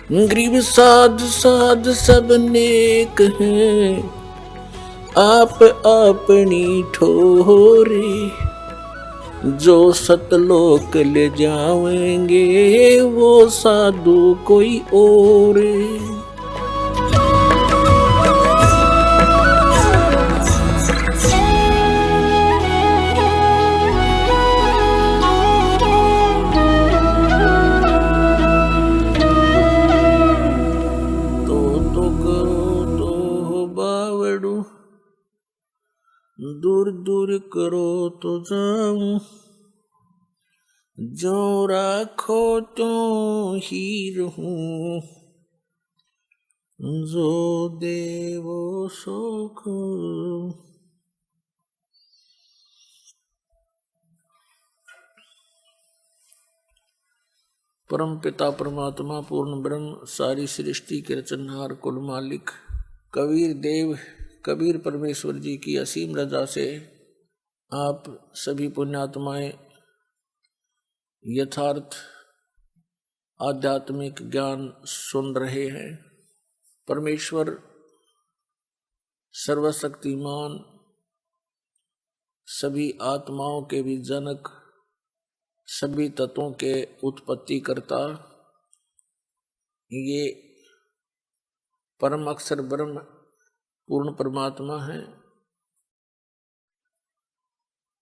गरीब साध साध सब नेक हैं, आप अपनी ठोरे। जो सतलोक ले जाएंगे वो साधु कोई और। दूर दूर करो तो जाऊं, जो राखो तो ही रहूं, जो देवो सुख। परम पिता परमात्मा पूर्ण ब्रह्म सारी सृष्टि के रचनहार कुल मालिक कबीर देव कबीर परमेश्वर जी की असीम रजा से आप सभी पुण्यात्माएं यथार्थ आध्यात्मिक ज्ञान सुन रहे हैं। परमेश्वर सर्वशक्तिमान, सभी आत्माओं के भी जनक, सभी तत्वों के उत्पत्ति करता, ये परम अक्षर ब्रह्म पूर्ण परमात्मा है।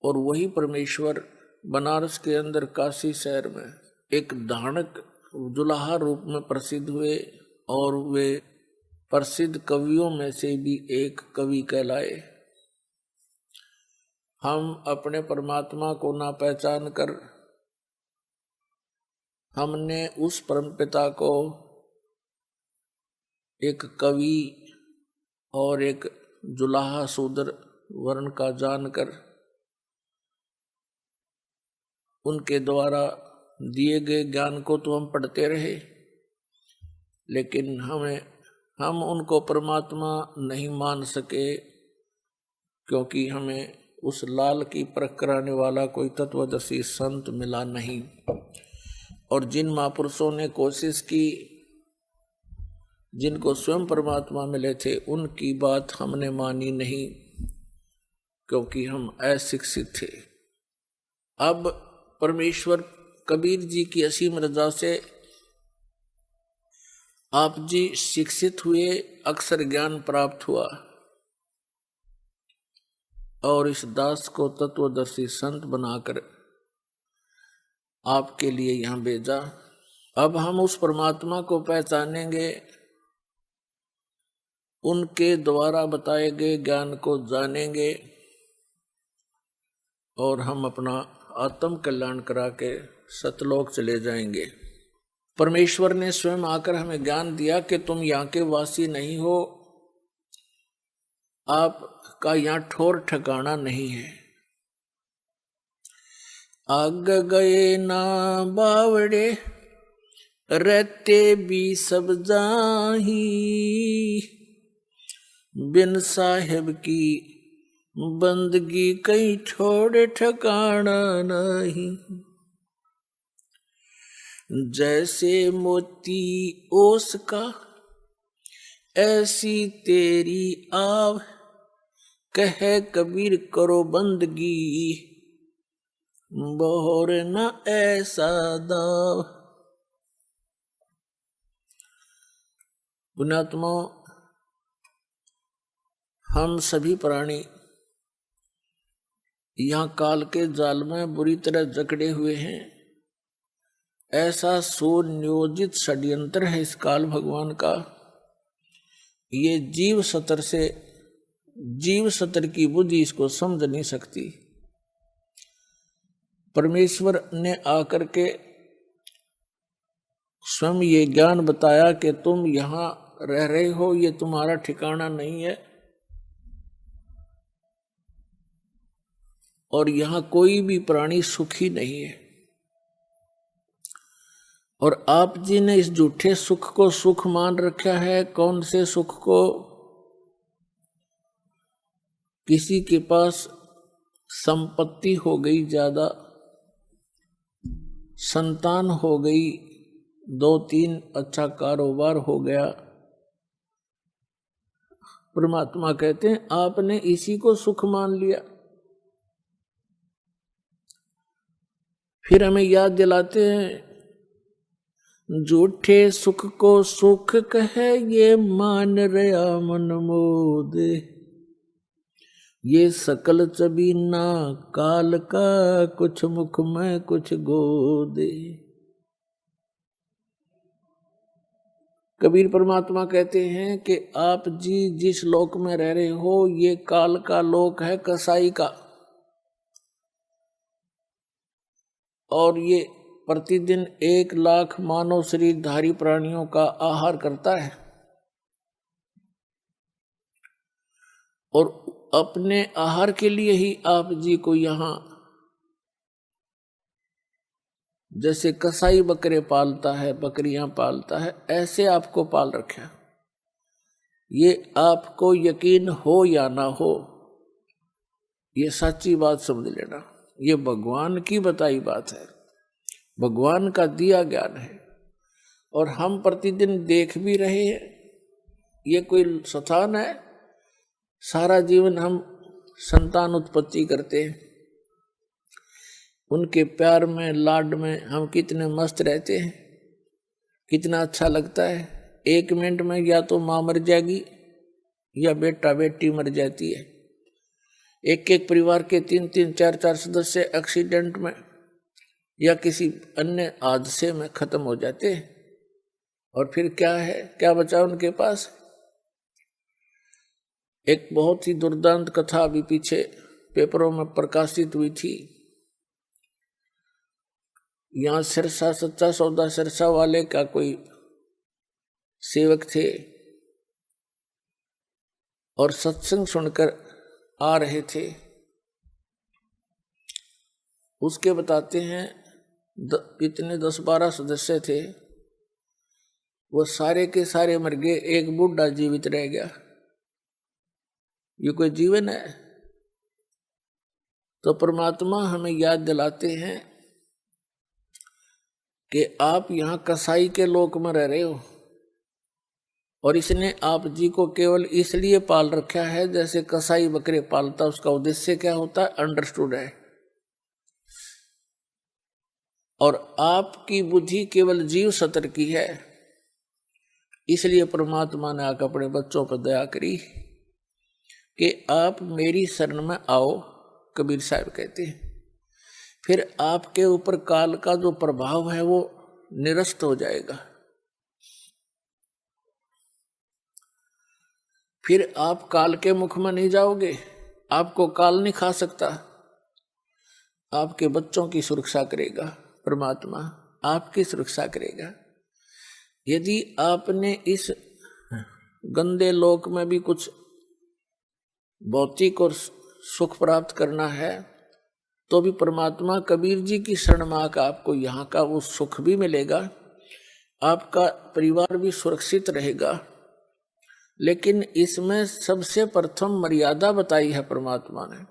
और वही परमेश्वर बनारस के अंदर काशी शहर में एक धानक दुल्हा रूप में प्रसिद्ध हुए और वे प्रसिद्ध कवियों में से भी एक कवि कहलाए। हम अपने परमात्मा को ना पहचान कर हमने उस परमपिता को एक कवि और एक जुलाहा शूद्र वर्ण का जानकर उनके द्वारा दिए गए ज्ञान को तो हम पढ़ते रहे, लेकिन हम उनको परमात्मा नहीं मान सके, क्योंकि हमें उस लाल की परख कराने वाला कोई तत्वदर्शी संत मिला नहीं। और जिन महापुरुषों ने कोशिश की, जिनको स्वयं परमात्मा मिले थे, उनकी बात हमने मानी नहीं, क्योंकि हम अशिक्षित थे। अब परमेश्वर कबीर जी की असीम रजा से आप जी शिक्षित हुए, अक्षर ज्ञान प्राप्त हुआ और इस दास को तत्वदर्शी संत बनाकर आपके लिए यहां भेजा। अब हम उस परमात्मा को पहचानेंगे, उनके द्वारा बताए गए ज्ञान को जानेंगे और हम अपना आत्म कल्याण करा के सतलोक चले जाएंगे। परमेश्वर ने स्वयं आकर हमें ज्ञान दिया कि तुम यहाँ के वासी नहीं हो, आपका यहाँ ठौर ठिकाना नहीं है। आग गए ना बावड़े रहते भी सब जाही, बिन साहेब की बंदगी कहीं छोड़ ठिकाना नहीं। जैसे मोती ओस का ऐसी तेरी आव, कहे कबीर करो बंदगी बोर न ऐसा दाव। पुण्यात्मा, हम सभी प्राणी यहाँ काल के जाल में बुरी तरह जकड़े हुए हैं। ऐसा सुनियोजित षड्यंत्र है इस काल भगवान का। ये जीव सतर की बुद्धि इसको समझ नहीं सकती। परमेश्वर ने आकर के स्वयं ये ज्ञान बताया कि तुम यहाँ रह रहे हो, ये तुम्हारा ठिकाना नहीं है और यहाँ कोई भी प्राणी सुखी नहीं है। और आप जी ने इस झूठे सुख को सुख मान रखा है। कौन से सुख को? किसी के पास संपत्ति हो गई ज्यादा, संतान हो गई, 2-3 अच्छा कारोबार हो गया। परमात्मा कहते हैं आपने इसी को सुख मान लिया। फिर हमें याद दिलाते हैं झूठे सुख को सुख कहे ये मान रहा मन मोद, ये सकल चबीना काल का कुछ मुख में कुछ गोदे। कबीर परमात्मा कहते हैं कि आप जी जिस लोक में रह रहे हो ये काल का लोक है, कसाई का, और ये प्रतिदिन 1 लाख मानव शरीरधारी प्राणियों का आहार करता है, और अपने आहार के लिए ही आप जी को यहाँ जैसे कसाई बकरे पालता है, बकरियां पालता है, ऐसे आपको पाल रखा। ये आपको यकीन हो या ना हो, ये सच्ची बात समझ लेना, ये भगवान की बताई बात है, भगवान का दिया ज्ञान है, और हम प्रतिदिन देख भी रहे हैं। ये कोई स्थान है, सारा जीवन हम संतान उत्पत्ति करते हैं, उनके प्यार में लाड में हम कितने मस्त रहते हैं, कितना अच्छा लगता है। 1 मिनट में या तो माँ मर जाएगी या बेटा बेटी मर जाती है। एक परिवार के 3-3, 4-4 सदस्य एक्सीडेंट में या किसी अन्य हादसे में खत्म हो जाते हैं, और फिर क्या है, क्या बचा उनके पास? एक बहुत ही दुर्दांत कथा अभी पीछे पेपरों में प्रकाशित हुई थी। यहाँ सिरसा सच्चा सौदा सिरसा वाले का कोई सेवक थे, और सत्संग सुनकर आ रहे थे। उसके बताते हैं इतने 10-12 सदस्य थे, वो सारे के सारे मर गए, एक बूढ़ा जीवित रह गया। ये कोई जीवन है? तो परमात्मा हमें याद दिलाते हैं कि आप यहाँ कसाई के लोक में रह रहे हो, और इसने आप जी को केवल इसलिए पाल रखा है जैसे कसाई बकरे पालता। उसका उद्देश्य क्या होता है, अंडरस्टूड है। और आपकी बुद्धि केवल जीव सतर की है, इसलिए परमात्मा ने आकर अपने बच्चों पर दया करी कि आप मेरी शरण में आओ, कबीर साहब कहते हैं। फिर आपके ऊपर काल का जो प्रभाव है वो निरस्त हो जाएगा। फिर आप काल के मुख में नहीं जाओगे, आपको काल नहीं खा सकता। आपके बच्चों की सुरक्षा करेगा परमात्मा, आपकी सुरक्षा करेगा। यदि आपने इस गंदे लोक में भी कुछ भौतिक और सुख प्राप्त करना है, तो भी परमात्मा कबीर जी की शरण में आकर आपको यहाँ का वो सुख भी मिलेगा, आपका परिवार भी सुरक्षित रहेगा। लेकिन इसमें सबसे प्रथम मर्यादा बताई है परमात्मा ने।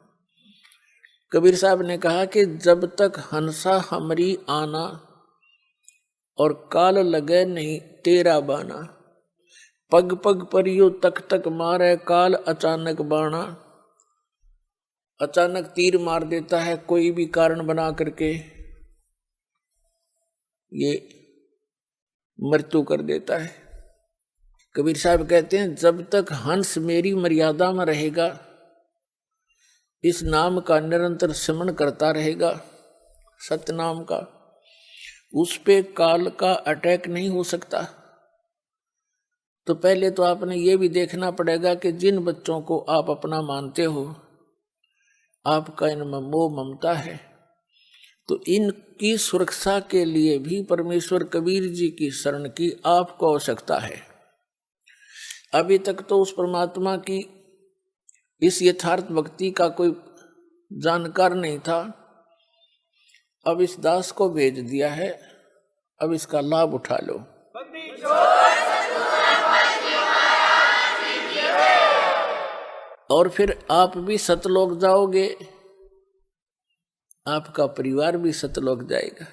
कबीर साहब ने कहा कि जब तक हंसा हमरी आना, और काल लगे नहीं तेरा बाना, पग पग पर यूं तक तक मारे काल अचानक बाणा। अचानक तीर मार देता है, कोई भी कारण बना करके ये मृत्यु कर देता है। कबीर साहब कहते हैं जब तक हंस मेरी मर्यादा में रहेगा, इस नाम का निरंतर सिमरण करता रहेगा, सतनाम का, उस पे काल का अटैक नहीं हो सकता। तो पहले तो आपने ये भी देखना पड़ेगा कि जिन बच्चों को आप अपना मानते हो, आपका इनमें मोह ममता है, तो इनकी सुरक्षा के लिए भी परमेश्वर कबीर जी की शरण की आपको आवश्यकता है। अभी तक तो उस परमात्मा की इस यथार्थ भक्ति का कोई जानकार नहीं था, अब इस दास को भेज दिया है, अब इसका लाभ उठा लो। और फिर आप भी सतलोक जाओगे, आपका परिवार भी सतलोक जाएगा।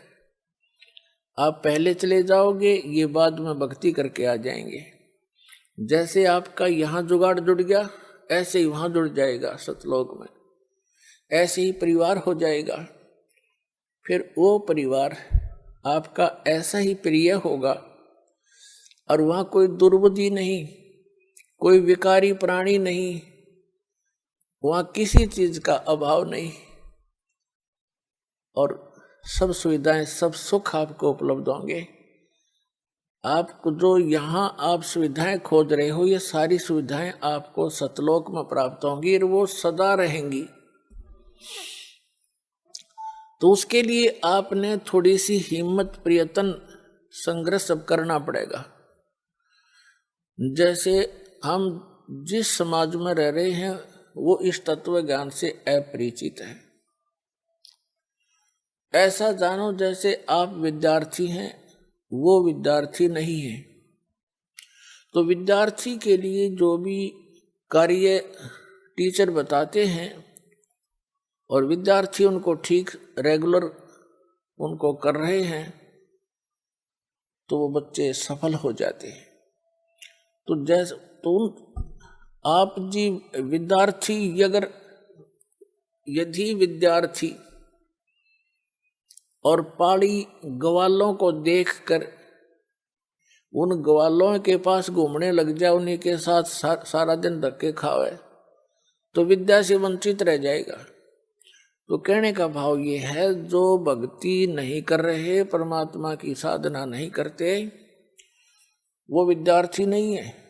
आप पहले चले जाओगे, ये बाद में भक्ति करके आ जाएंगे। जैसे आपका यहाँ जुगाड़ जुड़ गया, ऐसे ही वहां जुड़ जाएगा सतलोक में, ऐसे ही परिवार हो जाएगा। फिर वो परिवार आपका ऐसा ही प्रिय होगा और वहां कोई दुर्बुद्धि नहीं, कोई विकारी प्राणी नहीं, वहां किसी चीज का अभाव नहीं, और सब सुविधाएं, सब सुख आपको उपलब्ध होंगे। आपको जो यहाँ आप सुविधाएं खोज रहे हो, ये सारी सुविधाएं आपको सतलोक में प्राप्त होंगी और वो सदा रहेंगी। तो उसके लिए आपने थोड़ी सी हिम्मत, प्रयत्न, संघर्ष अब करना पड़ेगा। जैसे हम जिस समाज में रह रहे हैं वो इस तत्व ज्ञान से अपरिचित है। ऐसा जानो जैसे आप विद्यार्थी हैं, वो विद्यार्थी नहीं है। तो विद्यार्थी के लिए जो भी कार्य टीचर बताते हैं और विद्यार्थी उनको ठीक रेगुलर उनको कर रहे हैं, तो वो बच्चे सफल हो जाते हैं। तो जैसे आप जी विद्यार्थी, यदि विद्यार्थी और पाड़ी ग्वालों को देखकर उन ग्वालों के पास घूमने लग जाए, उन्हीं के साथ सारा दिन धक्के खावे, तो विद्या से वंचित रह जाएगा। तो कहने का भाव ये है, जो भक्ति नहीं कर रहे, परमात्मा की साधना नहीं करते, वो विद्यार्थी नहीं है।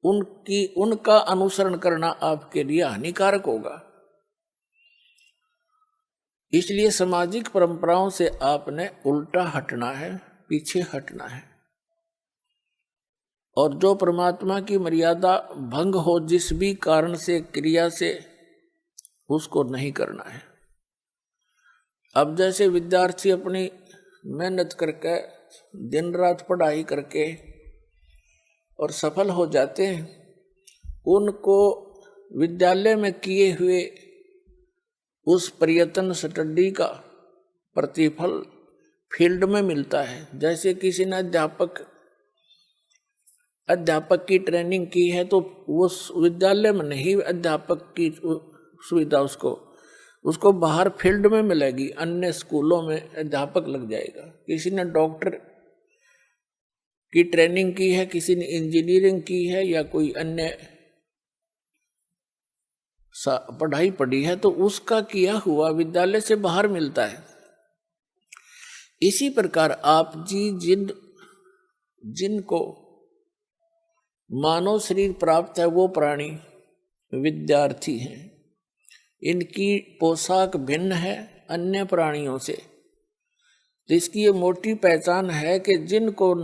उनका अनुसरण करना आपके लिए हानिकारक होगा। इसलिए सामाजिक परंपराओं से आपने उल्टा हटना है, पीछे हटना है, और जो परमात्मा की मर्यादा भंग हो जिस भी कारण से, क्रिया से, उसको नहीं करना है। अब जैसे विद्यार्थी अपनी मेहनत करके, दिन रात पढ़ाई करके और सफल हो जाते हैं, उनको विद्यालय में किए हुए उस प्रयत्न, स्टडी का प्रतिफल फील्ड में मिलता है। जैसे किसी ने अध्यापक की ट्रेनिंग की है, तो वो विद्यालय में नहीं, अध्यापक की सुविधा उसको बाहर फील्ड में मिलेगी, अन्य स्कूलों में अध्यापक लग जाएगा। किसी ने डॉक्टर की ट्रेनिंग की है, किसी ने इंजीनियरिंग की है या कोई अन्य पढ़ाई पढ़ी है, तो उसका किया हुआ विद्यालय से बाहर मिलता है। इसी प्रकार आप जी जिनको मानव शरीर प्राप्त है, वो प्राणी विद्यार्थी हैं। इनकी पोशाक भिन्न है अन्य प्राणियों से। तो इसकी ये मोटी पहचान है कि जिनको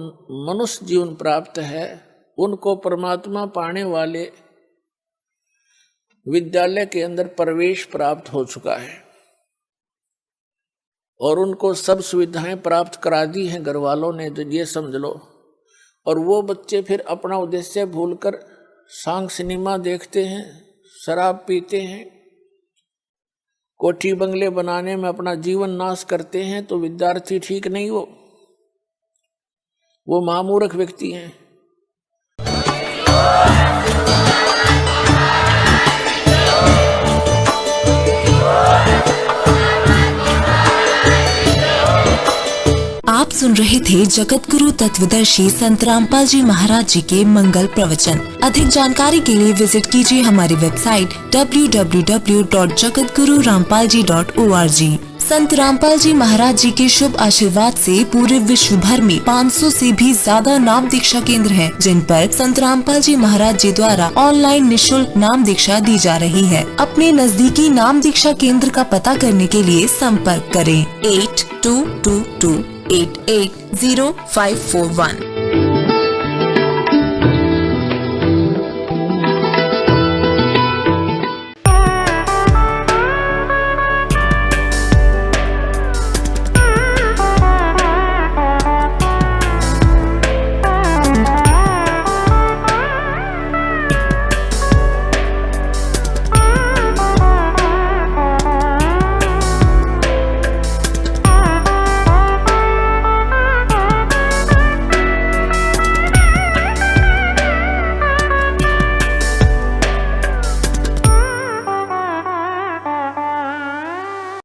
मनुष्य जीवन प्राप्त है, उनको परमात्मा पाने वाले विद्यालय के अंदर प्रवेश प्राप्त हो चुका है और उनको सब सुविधाएं प्राप्त करा दी हैं घर वालों ने, तो ये समझ लो। और वो बच्चे फिर अपना उद्देश्य भूलकर सांग सिनेमा देखते हैं, शराब पीते हैं, कोठी बंगले बनाने में अपना जीवन नाश करते हैं। तो विद्यार्थी ठीक नहीं, वो महामूर्ख व्यक्ति हैं। आप सुन रहे थे जगत गुरु तत्वदर्शी संत रामपाल जी महाराज जी के मंगल प्रवचन। अधिक जानकारी के लिए विजिट कीजिए हमारी वेबसाइट www.jagatgururampalji.org। संत रामपाल जी महाराज जी के शुभ आशीर्वाद से पूरे विश्व भर में 500 से भी ज्यादा नाम दीक्षा केंद्र हैं, जिन पर संत रामपाल जी महाराज जी द्वारा ऑनलाइन निःशुल्क नाम दीक्षा दी जा रही है। अपने नजदीकी नाम दीक्षा केंद्र का पता करने के लिए संपर्क करें 8222880541।